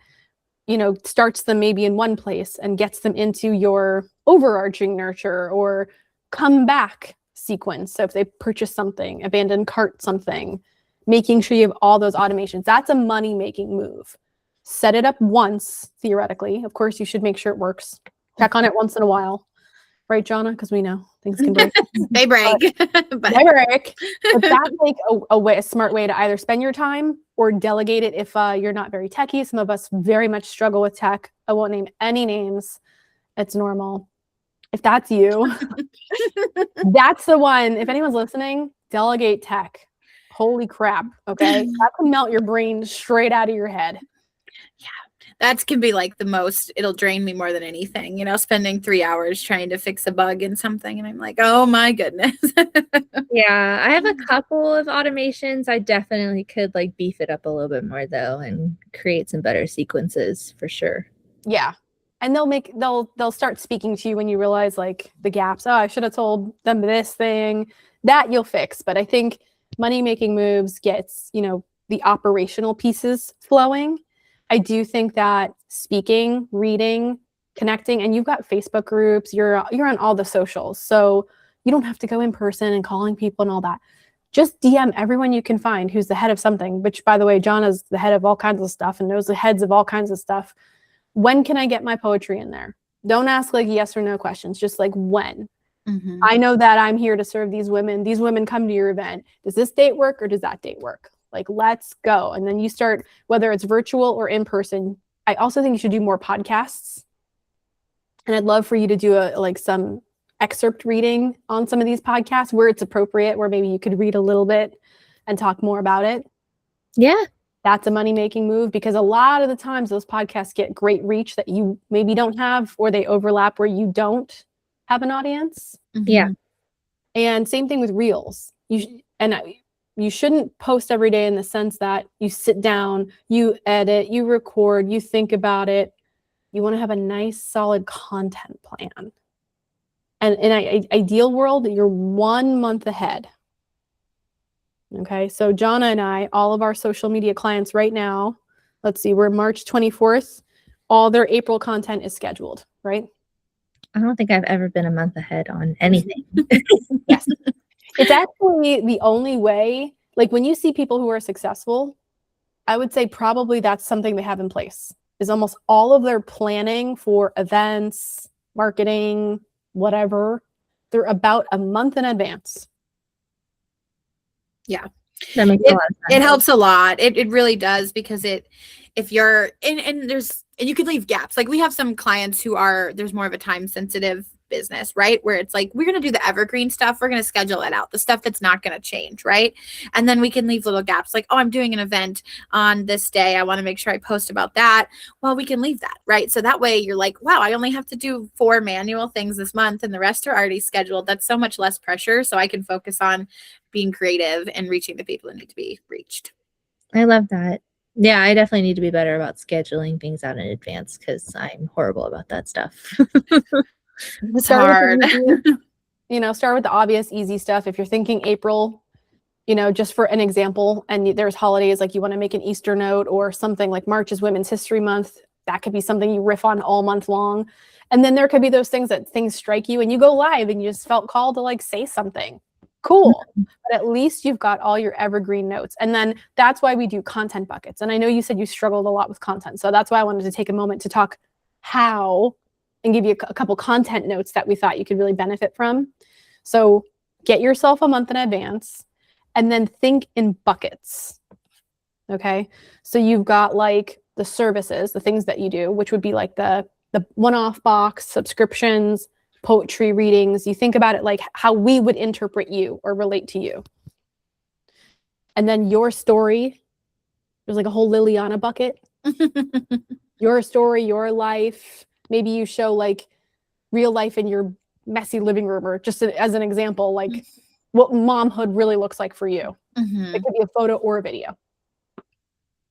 starts them maybe in one place and gets them into your overarching nurture or come back sequence. So if they purchase something, abandoned cart something, making sure you have all those automations, that's a money-making move. Set it up once, theoretically. Of course, you should make sure it works. Check on it once in a while. Right, Jonna? Because we know things can break. They break. They break. But that's like a smart way to either spend your time or delegate it if you're not very techy. Some of us very much struggle with tech. I won't name any names. It's normal. If that's you, that's the one. If anyone's listening, delegate tech. Holy crap. Okay. That can melt your brain straight out of your head. Yeah. That can be like the most, it'll drain me more than anything, spending 3 hours trying to fix a bug in something. And I'm like, oh my goodness. Yeah. I have a couple of automations. I definitely could like beef it up a little bit more though, and create some better sequences for sure. Yeah. And they'll start speaking to you when you realize like the gaps. Oh, I should have told them this thing that you'll fix. But I think money-making moves gets, the operational pieces flowing. I do think that speaking, reading, connecting, and you've got Facebook groups, you're on all the socials. So You don't have to go in person and calling people and all that. Just DM everyone you can find who's the head of something, which, by the way, John is the head of all kinds of stuff and knows the heads of all kinds of stuff. When can I get my poetry in there? Don't ask like yes or no questions, just like when. I know that I'm here to serve these women. These women come to your event. Does this date work or does that date work? Like, let's go. And then you start, whether it's virtual or in person. I also think you should do more podcasts. And I'd love for you to do some excerpt reading on some of these podcasts where it's appropriate, where maybe you could read a little bit and talk more about it. Yeah. That's a money-making move, because a lot of the times those podcasts get great reach that you maybe don't have, or they overlap where you don't have an audience. Yeah. And same thing with reels. You shouldn't post every day in the sense that you sit down, you edit, you record, you think about it. You want to have a nice, solid content plan. And in an ideal world, you're 1 month ahead. Okay, so Jonna and I, all of our social media clients right now, let's see, we're March 24th. All their April content is scheduled, right? I don't think I've ever been a month ahead on anything. Yes. It's actually the only way, like when you see people who are successful, I would say probably that's something they have in place, is almost all of their planning for events, marketing, whatever, they're about a month in advance. Yeah. That makes a lot of sense. It helps a lot. It really does, because if you're and you can leave gaps. Like we have some clients there's more of a time sensitive business, right? Where it's like, we're going to do the evergreen stuff. We're going to schedule it out, the stuff that's not going to change. Right. And then we can leave little gaps like, oh, I'm doing an event on this day. I want to make sure I post about that. Well, we can leave that. Right. So that way you're like, wow, I only have to do 4 manual things this month and the rest are already scheduled. That's so much less pressure. So I can focus on being creative and reaching the people who need to be reached. I love that. Yeah, I definitely need to be better about scheduling things out in advance, because I'm horrible about that stuff. It's hard. Start with the obvious, easy stuff. If you're thinking April, just for an example, and there's holidays, like you want to make an Easter note or something, like March is Women's History Month. That could be something you riff on all month long. And then there could be those things that things strike you and you go live and you just felt called to like say something. Cool. But at least you've got all your evergreen notes. And then that's why we do content buckets. And I know you said you struggled a lot with content. So that's why I wanted to take a moment to talk how and give you a couple content notes that we thought you could really benefit from. So get yourself a month in advance and then think in buckets. Okay. So you've got like the services, the things that you do, which would be like the one-off box, subscriptions, poetry readings. You think about it like how we would interpret you or relate to you. And then your story, there's like a whole Liliana bucket. Your story, your life. Maybe you show like real life in your messy living room, or just as an example, like what momhood really looks like for you. It could be a photo or a video.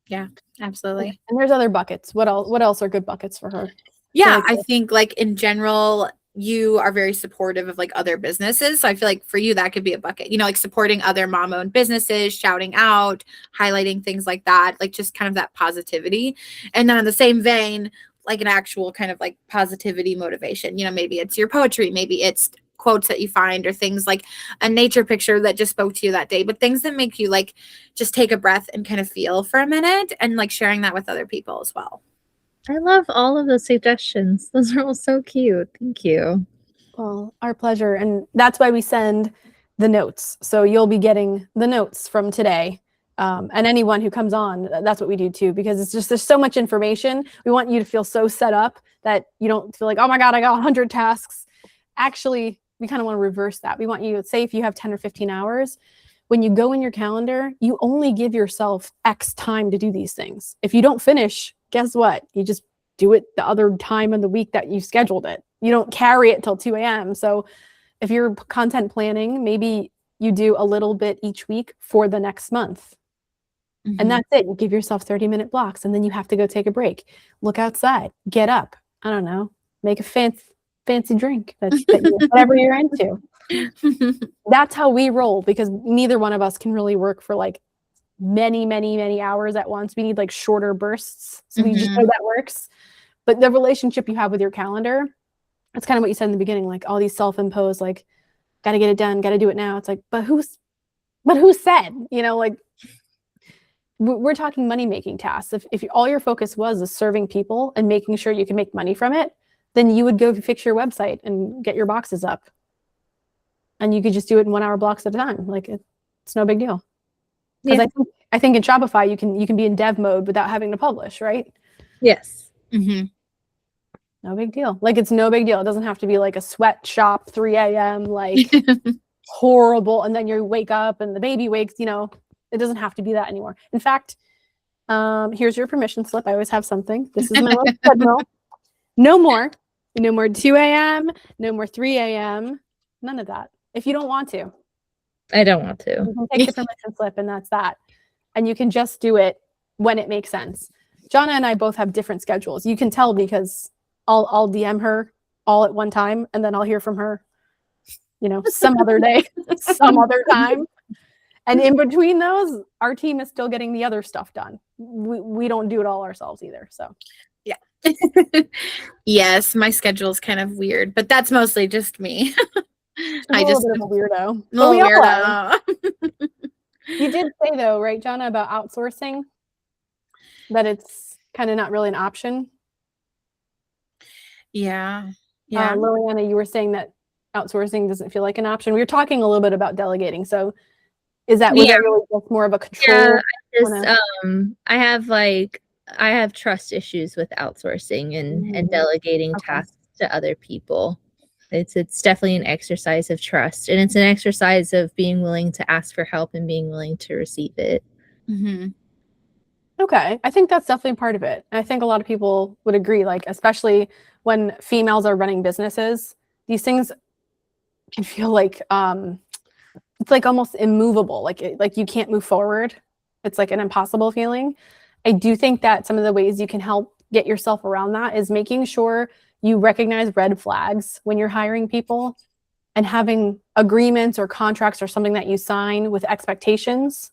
Yeah, absolutely. And there's other buckets. What else are good buckets for her? Yeah, I think like in general, you are very supportive of like other businesses. So I feel like for you, that could be a bucket, like supporting other mom-owned businesses, shouting out, highlighting things like that, like just kind of that positivity. And then in the same vein, like an actual kind of like positivity motivation, maybe it's your poetry, maybe it's quotes that you find, or things like a nature picture that just spoke to you that day, but things that make you like just take a breath and kind of feel for a minute, and like sharing that with other people as well. I love all of those suggestions. Those are all so cute. Thank you. Well, our pleasure. And that's why we send the notes. So you'll be getting the notes from today. And anyone who comes on, that's what we do too, because it's just, there's so much information. We want you to feel so set up that you don't feel like, oh my God, I got 100 tasks. Actually, we kind of want to reverse that. We want you to say, if you have 10 or 15 hours, when you go in your calendar, you only give yourself X time to do these things. If you don't finish, guess what? You just do it the other time in the week that you scheduled it. You don't carry it till 2 a.m. So if you're content planning, maybe you do a little bit each week for the next month. And that's it. You give yourself 30-minute blocks, and then you have to go take a break. Look outside, get up. I don't know, make a fancy drink, whatever you're into. That's how we roll, because neither one of us can really work for like many hours at once. We need like shorter bursts. So we just know that works. But the relationship you have with your calendar, that's kind of what you said in the beginning, like all these self-imposed, like got to get it done, got to do it now. It's like, but who said, like we're talking money-making tasks. If all your focus was is serving people and making sure you can make money from it, then you would go fix your website and get your boxes up. And you could just do it in 1 hour blocks at a time. Like it's no big deal. Because I think in Shopify you can be in dev mode without having to publish, right? Yes. Mm-hmm. No big deal. Like it's no big deal. It doesn't have to be like a sweatshop 3 a.m. like horrible, and then you wake up and the baby wakes. It doesn't have to be that anymore. In fact, here's your permission slip. I always have something. This is my little treadmill. No more 2 a.m. No more 3 a.m. None of that. If you don't want to. I don't want to. You can take the permission slip and that's that. And you can just do it when it makes sense. Jonna and I both have different schedules. You can tell because I'll DM her all at one time and then I'll hear from her, some other day, some other time. And in between those, our team is still getting the other stuff done. We don't do it all ourselves either. So yeah. Yes, my schedule is kind of weird, but that's mostly just me. I just bit of a weirdo. But we all are. You did say though, right, Jonna, about outsourcing, that it's kind of not really an option. Yeah. Liliana, you were saying that outsourcing doesn't feel like an option. We were talking a little bit about delegating. So was that really just more of a control? Yeah, I have trust issues with outsourcing and delegating tasks to other people. It's definitely an exercise of trust, and it's an exercise of being willing to ask for help and being willing to receive it. Mm-hmm. Okay, I think that's definitely part of it. And I think a lot of people would agree, like especially when females are running businesses, these things can feel like it's like almost immovable, like you can't move forward. It's like an impossible feeling. I do think that some of the ways you can help get yourself around that is making sure you recognize red flags when you're hiring people and having agreements or contracts or something that you sign with expectations.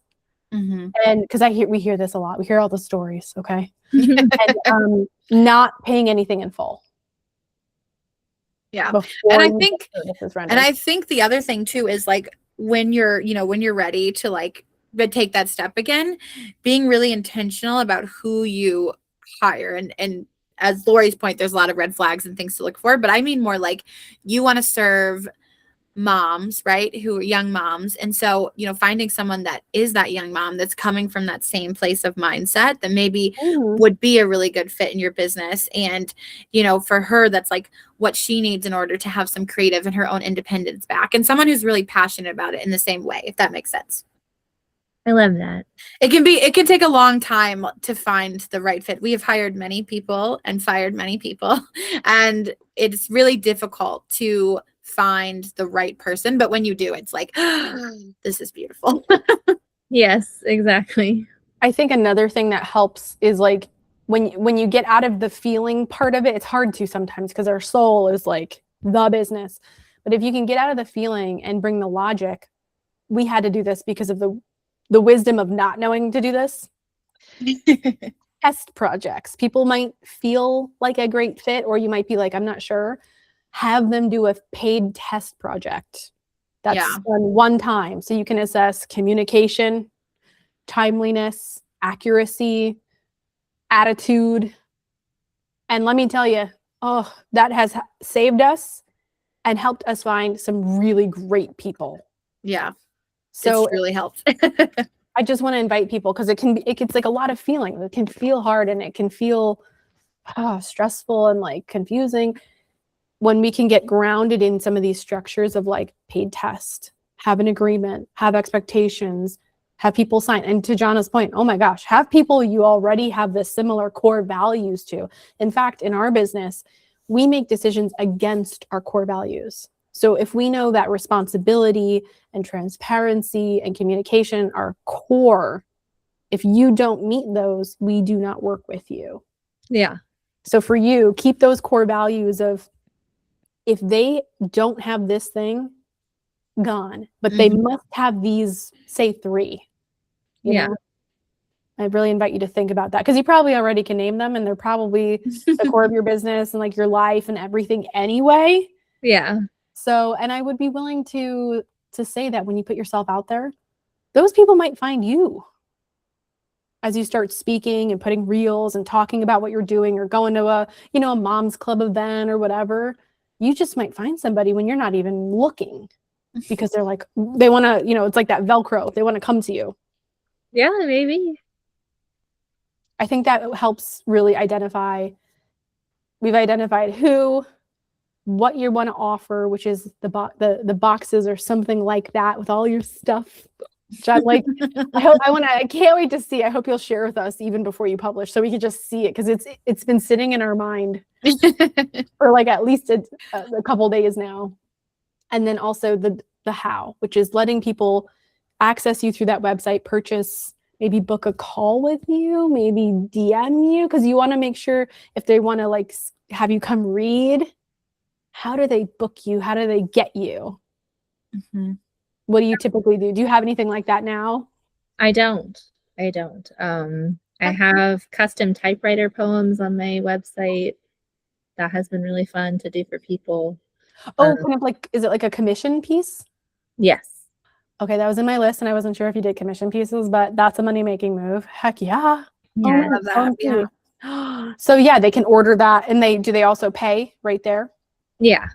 Mm-hmm. And because we hear this a lot, we hear all the stories, okay? And not paying anything in full. Yeah. And I think the other thing too is like when you're ready to like take that step again, being really intentional about who you hire. And as Lori's point, there's a lot of red flags and things to look for, but I mean more like you want to serve moms, right? Who are young moms. And so, finding someone that is that young mom that's coming from that same place of mindset that maybe would be a really good fit in your business. And, for her, that's like what she needs in order to have some creative and her own independence back. And someone who's really passionate about it in the same way, if that makes sense. I love that. It can take a long time to find the right fit. We have hired many people and fired many people, and it's really difficult to find the right person. But when you do, it's like, this is beautiful. Yes, exactly. I think another thing that helps is like when you get out of the feeling part of it, it's hard to sometimes because our soul is like the business. But if you can get out of the feeling and bring the logic, we had to do this because of the wisdom of not knowing to do this. Test projects. People might feel like a great fit, or you might be like, I'm not sure. Have them do a paid test project that's done one time. So you can assess communication, timeliness, accuracy, attitude. And let me tell you, that has saved us and helped us find some really great people. Yeah. So it's really helped. I just want to invite people because it's like a lot of feeling. It can feel hard and it can feel stressful and like confusing. When we can get grounded in some of these structures of like paid test, have an agreement, have expectations, have people sign. And to Jonna's point, oh my gosh, have people you already have the similar core values to. In fact, in our business, we make decisions against our core values. So if we know that responsibility and transparency and communication are core, if you don't meet those, we do not work with you. Yeah. So for you, keep those core values of if they don't have this thing, gone, but they must have these, say 3. You know? I really invite you to think about that because you probably already can name them and they're probably the core of your business and like your life and everything anyway. Yeah. So, and I would be willing to say that when you put yourself out there, those people might find you as you start speaking and putting reels and talking about what you're doing or going to a, a mom's club event or whatever. You just might find somebody when you're not even looking because they're like, they want to, it's like that Velcro. They want to come to you. Yeah, maybe. I think that helps really identify. We've identified who, what you want to offer, which is the boxes or something like that with all your stuff. Which I'm like, I can't wait to see. I hope you'll share with us even before you publish, so we could just see it because it's been sitting in our mind for like at least a couple days now. And then also the how, which is letting people access you through that website, purchase, maybe book a call with you, maybe DM you, because you want to make sure if they want to like have you come read, how do they book you? How do they get you? Mm-hmm. What do you typically do? Do you have anything like that now? I don't. I have custom typewriter poems on my website. That has been really fun to do for people. Oh, kind of like, is it like a commission piece? Yes. Okay, that was in my list, and I wasn't sure if you did commission pieces, but that's a money-making move. Heck yeah. Yeah, Oh, I love that. yeah. So yeah, they can order that, and they also pay right there? Yeah.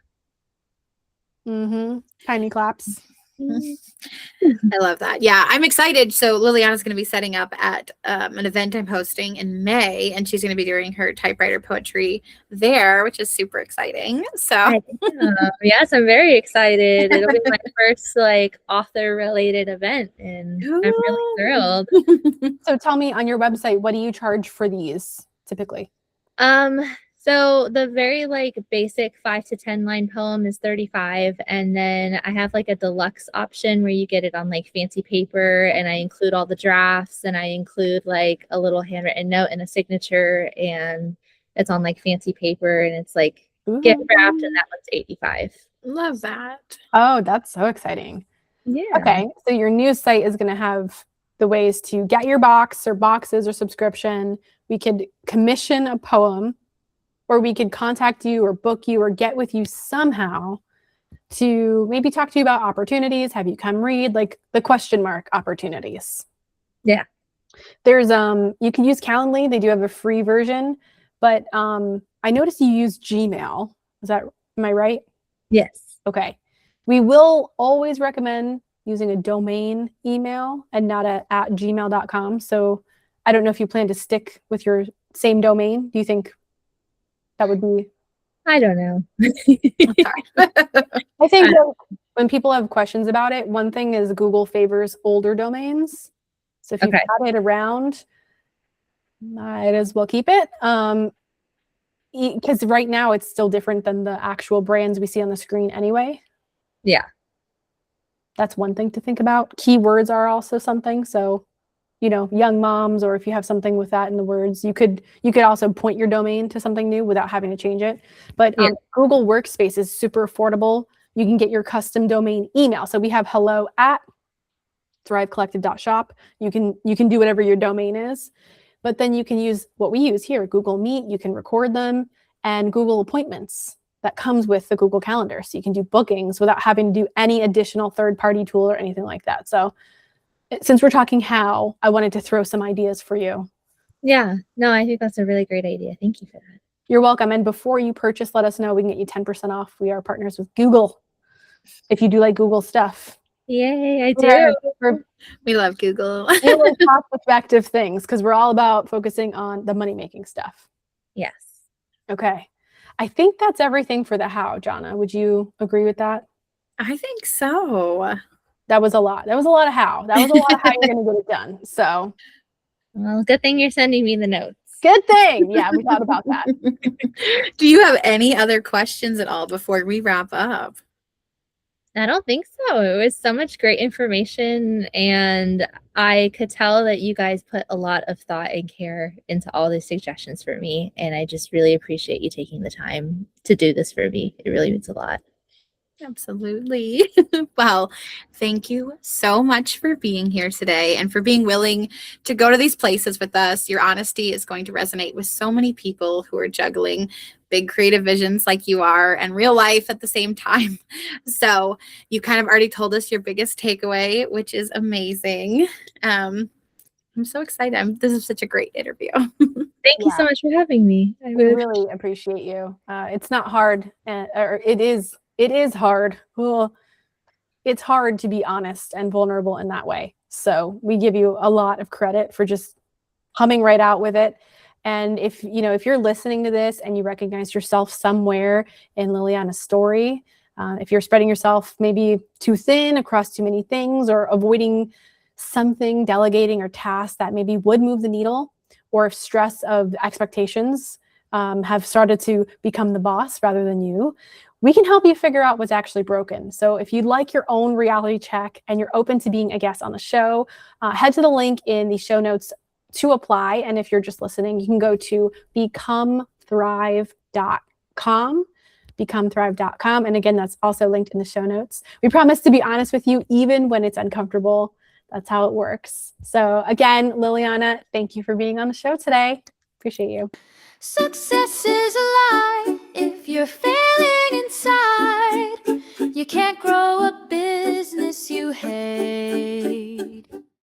Mm-hmm. Tiny claps. I love that. Yeah, I'm excited. So Liliana's going to be setting up at an event I'm hosting in May, and she's going to be doing her typewriter poetry there, which is super exciting. So yes, I'm very excited. It'll be my first like author related event, and I'm really thrilled. So tell me, on your website, what do you charge for these typically? So the very like basic 5 to 10 line poem is $35, and then I have like a deluxe option where you get it on like fancy paper, and I include all the drafts, and I include like a little handwritten note and a signature, and it's on like fancy paper, and it's like gift wrapped, and that one's $85. love that. Oh, that's so exciting. Yeah. Okay, so your new site is going to have the ways to get your box or boxes or subscription. We could commission a poem, or we could contact you or book you or get with you somehow to maybe talk to you about opportunities, have you come read, like the question mark opportunities. Yeah. There's you can use Calendly. They do have a free version, but I noticed you use Gmail. Am I right? Yes. Okay. We will always recommend using a domain email and not at gmail.com. So I don't know if you plan to stick with your same domain. Do you think that would be? I don't know. I think when people have questions about it, one thing is Google favors older domains. So if you've had it around, might as well keep it. Because right now it's still different than the actual brands we see on the screen anyway. Yeah. That's one thing to think about. Keywords are also something. So, young moms, or if you have something with that in the words, you could also point your domain to something new without having to change it. But Google Workspace is super affordable. You can get your custom domain email. So we have hello@thrivecollective.shop. You can do whatever your domain is, but then you can use what we use here, Google Meet. You can record them, and Google Appointments that comes with the Google Calendar. So you can do bookings without having to do any additional third-party tool or anything like that. So since we're talking how, I wanted to throw some ideas for you. Yeah. No, I think that's a really great idea. Thank you for that. You're welcome. And before you purchase, let us know. We can get you 10% off. We are partners with Google. If you do like Google stuff. Yay, I do. We love Google. Really cost effective things, because we're all about focusing on the money-making stuff. Yes. Okay. I think that's everything for the how, Jonna. Would you agree with that? I think so. That was a lot. That was a lot of how. That was a lot of how you're going to get it done. So. Well, good thing you're sending me the notes. Good thing. Yeah, we thought about that. Do you have any other questions at all before we wrap up? I don't think so. It was so much great information, and I could tell that you guys put a lot of thought and care into all these suggestions for me, and I just really appreciate you taking the time to do this for me. It really means a lot. Absolutely. Well, thank you so much for being here today and for being willing to go to these places with us. Your honesty is going to resonate with so many people who are juggling big creative visions like you are and real life at the same time. So you kind of already told us your biggest takeaway, which is amazing. I'm so excited. This is such a great interview. Thank you so much for having me. I We really really appreciate you. It's not hard, or it is hard. Well, it's hard to be honest and vulnerable in that way. So we give you a lot of credit for just coming right out with it. And if you're listening to this and you recognize yourself somewhere in Liliana's story, if you're spreading yourself maybe too thin across too many things, or avoiding something, delegating or tasks that maybe would move the needle, or if stress of expectations have started to become the boss rather than you, we can help you figure out what's actually broken. So if you'd like your own reality check and you're open to being a guest on the show, head to the link in the show notes to apply. And if you're just listening, you can go to becomethrive.com. becomethrive.com. And again, that's also linked in the show notes. We promise to be honest with you, even when it's uncomfortable. That's how it works. So again, Liliana, thank you for being on the show today. Appreciate you. Success is a lie if you're failing inside. You can't grow a business you hate.